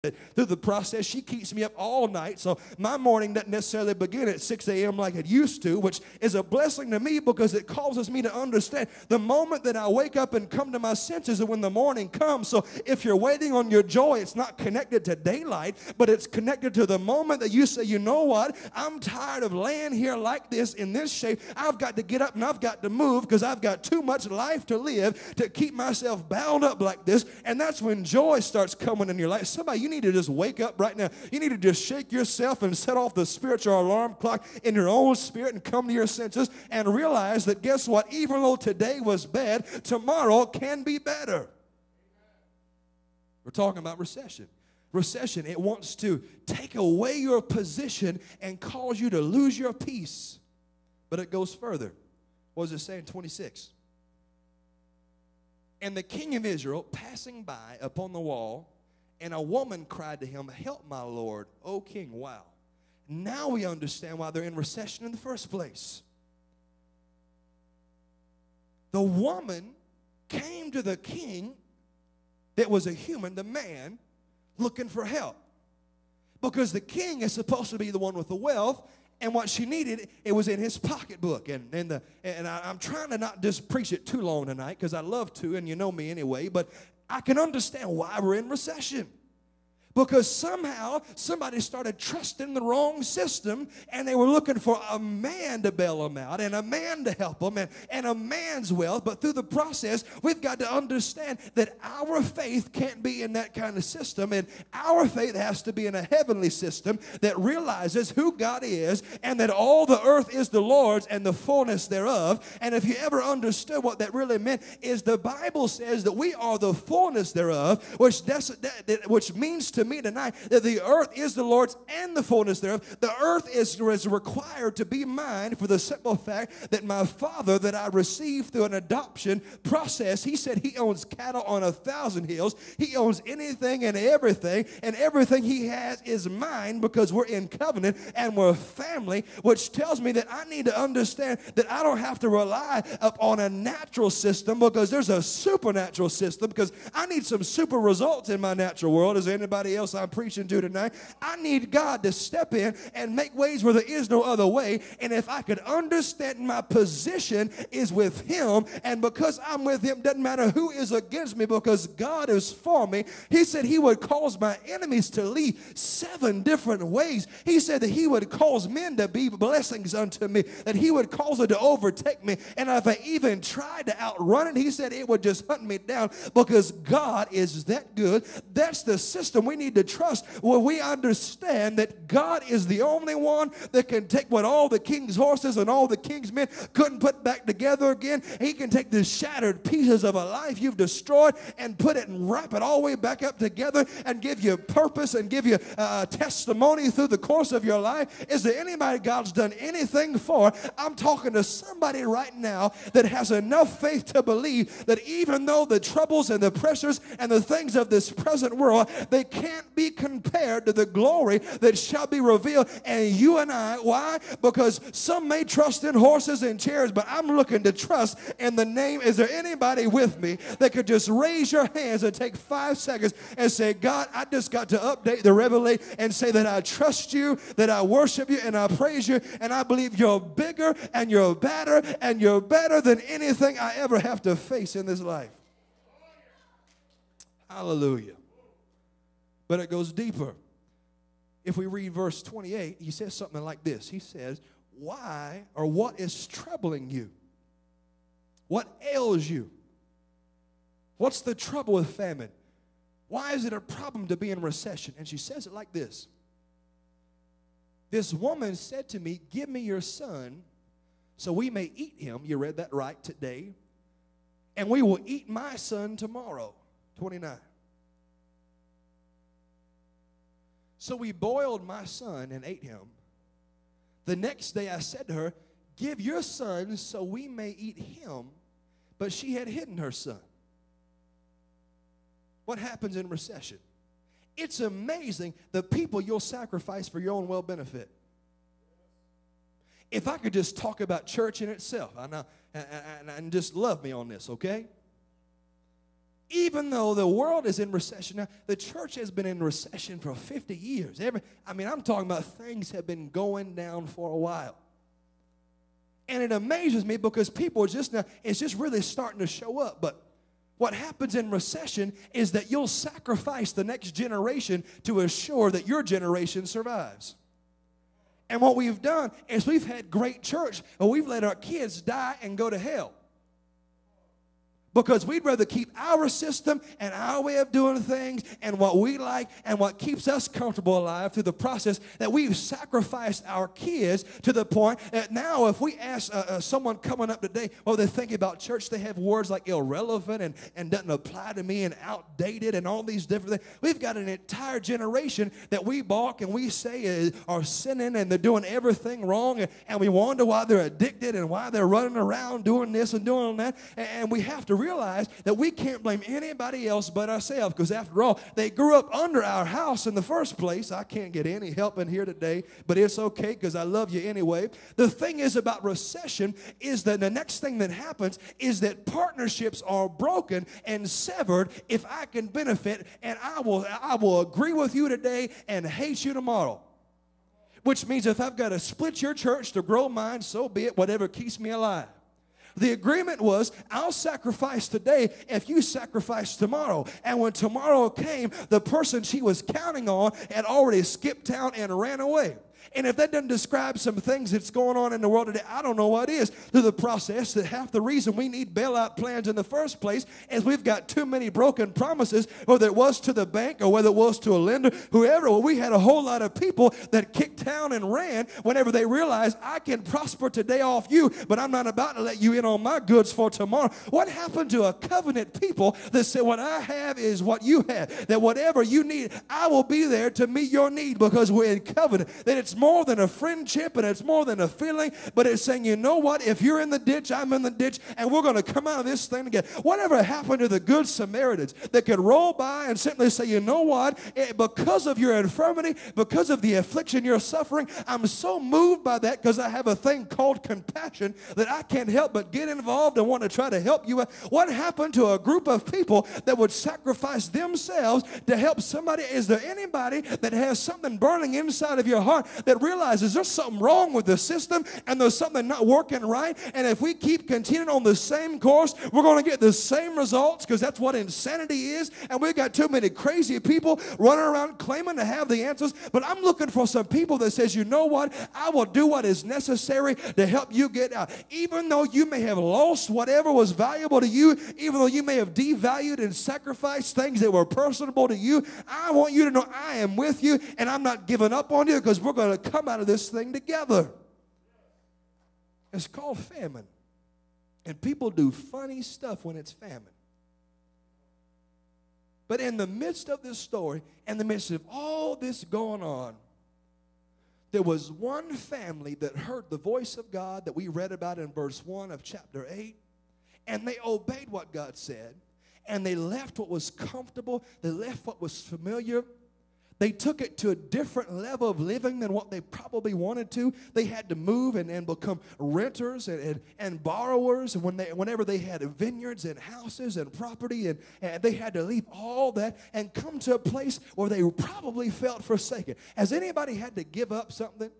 Through the process, she keeps me up all night, so my morning doesn't necessarily begin at 6 a.m. like it used to, which is a blessing to me because it causes me to understand the moment that I wake up and come to my senses is when the morning comes. So if you're waiting on your joy, it's not connected to daylight, but it's connected to the moment that you say, you know what, I'm tired of laying here like this in this shape. I've got to get up and I've got to move because I've got too much life to live to keep myself bound up like this. And that's when joy starts coming in your life. Somebody, you need to just wake up right now. You need to just shake yourself and set off the spiritual alarm clock in your own spirit and come to your senses and realize that, guess what? Even though today was bad, tomorrow can be better. We're talking about recession. Recession, it wants to take away your position and cause you to lose your peace. But it goes further. What does it say in 26? And the king of Israel, passing by upon the wall, and a woman cried to him, help my Lord, O king. Wow. Now we understand why they're in recession in the first place. The woman came to the king that was a human, the man, looking for help. Because the king is supposed to be the one with the wealth, and what she needed, it was in his pocketbook. And I'm trying to not just preach it too long tonight because I love to, and you know me anyway, but I can understand why we're in recession. Because somehow somebody started trusting the wrong system and they were looking for a man to bail them out and a man to help them and a man's wealth. But through the process, we've got to understand that our faith can't be in that kind of system, and our faith has to be in a heavenly system that realizes who God is and that all the earth is the Lord's and the fullness thereof. And if you ever understood what that really meant, is the Bible says that we are the fullness thereof, which means to me tonight that the earth is the Lord's and the fullness thereof. The earth is required to be mine for the simple fact that my Father that I received through an adoption process, he said he owns cattle on 1,000 hills. He owns anything and everything he has is mine because we're in covenant and we're family, which tells me that I need to understand that I don't have to rely upon a natural system because there's a supernatural system, because I need some super results in my natural world. Is there anybody else I'm preaching to tonight? I need God to step in and make ways where there is no other way. And if I could understand my position is with him, and because I'm with him, doesn't matter who is against me because God is for me. He said he would cause my enemies to leave 7 different ways. He said that he would cause men to be blessings unto me, that he would cause it to overtake me. And if I even tried to outrun it, he said it would just hunt me down because God is that good. That's the system we need to trust, where we understand that God is the only one that can take what all the king's horses and all the king's men couldn't put back together again. He can take the shattered pieces of a life you've destroyed and put it and wrap it all the way back up together and give you purpose and give you testimony through the course of your life. Is there anybody God's done anything for? I'm talking to somebody right now that has enough faith to believe that even though the troubles and the pressures and the things of this present world, they can't be compared to the glory that shall be revealed. And you and I, why? Because some may trust in horses and chariots, but I'm looking to trust in the name. Is there anybody with me that could just raise your hands and take 5 seconds and say, God, I just got to update the revelation and say that I trust you, that I worship you, and I praise you, and I believe you're bigger and you're better and you're better than anything I ever have to face in this life. Hallelujah. But it goes deeper. If we read verse 28, he says something like this. He says, why or what is troubling you? What ails you? What's the trouble with famine? Why is it a problem to be in recession? And she says it like this. This woman said to me, give me your son so we may eat him. You read that right today. And we will eat my son tomorrow. 29. So we boiled my son and ate him. The next day I said to her, give your son so we may eat him. But she had hidden her son. What happens in recession? It's amazing the people you'll sacrifice for your own well-benefit. If I could just talk about church in itself, I know, and just love me on this, okay? even though the world is in recession now, the church has been in recession for 50 years. I'm talking about things have been going down for a while. And it amazes me because people are just now, it's just really starting to show up. But what happens in recession is that you'll sacrifice the next generation to assure that your generation survives. And what we've done is we've had great church, but we've let our kids die and go to hell. Because we'd rather keep our system and our way of doing things and what we like and what keeps us comfortable alive through the process that we've sacrificed our kids to the point that now if we ask someone coming up today what they're thinking about church, they have words like irrelevant and doesn't apply to me and outdated and all these different things. We've got an entire generation that we balk and we say are sinning and they're doing everything wrong and we wonder why they're addicted and why they're running around doing this and doing that. And we have to realize that we can't blame anybody else but ourselves, because after all, they grew up under our house in the first place. I can't get any help in here today, but it's okay because I love you anyway. The thing is about recession is that the next thing that happens is that partnerships are broken and severed if I can benefit, and I will agree with you today and hate you tomorrow. Which means if I've got to split your church to grow mine, so be it, whatever keeps me alive. The agreement was, I'll sacrifice today if you sacrifice tomorrow. And when tomorrow came, the person she was counting on had already skipped town and ran away. And if that doesn't describe some things that's going on in the world today, I don't know what is. Through the process that half the reason we need bailout plans in the first place is we've got too many broken promises, whether it was to the bank or whether it was to a lender, whoever. Well, we had a whole lot of people that kicked town and ran whenever they realized I can prosper today off you, but I'm not about to let you in on my goods for tomorrow. What happened to a covenant people that said what I have is what you have, that whatever you need, I will be there to meet your need because we're in covenant, that it's more than a friendship and it's more than a feeling, but it's saying, you know what, if you're in the ditch, I'm in the ditch, and we're going to come out of this thing together. Whatever happened to the good Samaritans that could roll by and simply say, you know what, because of your infirmity, because of the affliction you're suffering, I'm so moved by that because I have a thing called compassion that I can't help but get involved and want to try to help you. What happened to a group of people that would sacrifice themselves to help somebody? Is there anybody that has something burning inside of your heart that realizes there's something wrong with the system and there's something not working right, and if we keep continuing on the same course, we're going to get the same results because that's what insanity is, and we've got too many crazy people running around claiming to have the answers? But I'm looking for some people that says, you know what, I will do what is necessary to help you get out. Even though you may have lost whatever was valuable to you, even though you may have devalued and sacrificed things that were personable to you, I want you to know I am with you and I'm not giving up on you because we're going to come out of this thing together. It's called famine. And people do funny stuff when it's famine. But in the midst of this story, in the midst of all this going on, there was one family that heard the voice of God that we read about in verse 1 of chapter 8, and they obeyed what God said, and they left what was comfortable, they left what was familiar. They took it to a different level of living than what they probably wanted to. They had to move and become renters and borrowers. And whenever they had vineyards and houses and property, and they had to leave all that and come to a place where they probably felt forsaken. Has anybody had to give up something?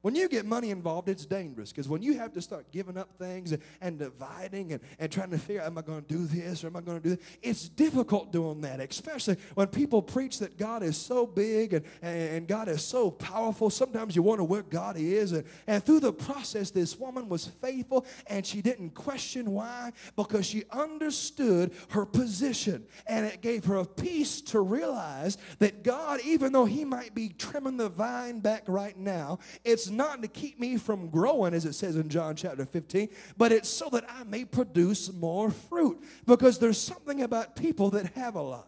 When you get money involved, it's dangerous, because when you have to start giving up things and dividing and trying to figure out, am I going to do this or am I going to do that? It's difficult doing that, especially when people preach that God is so big and God is so powerful. Sometimes you wonder where God is. And through the process, this woman was faithful, and she didn't question why, because she understood her position. And it gave her a peace to realize that God, even though he might be trimming the vine back right now, it's not to keep me from growing, as it says in John chapter 15, but it's so that I may produce more fruit. Because there's something about people that have a lot.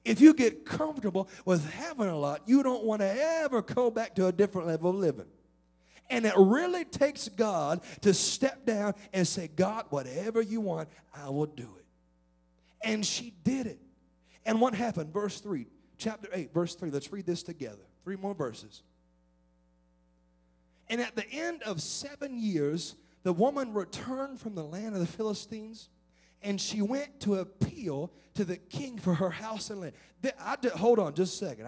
If you get comfortable with having a lot, you don't want to ever go back to a different level of living. And it really takes God to step down and say, God, whatever you want, I will do it. And she did it. And what happened? Verse 3, chapter 8, verse 3. Let's read this together. 3 more verses. And at the end of 7 years, the woman returned from the land of the Philistines, and she went to appeal to the king for her house and land. Hold on just a second.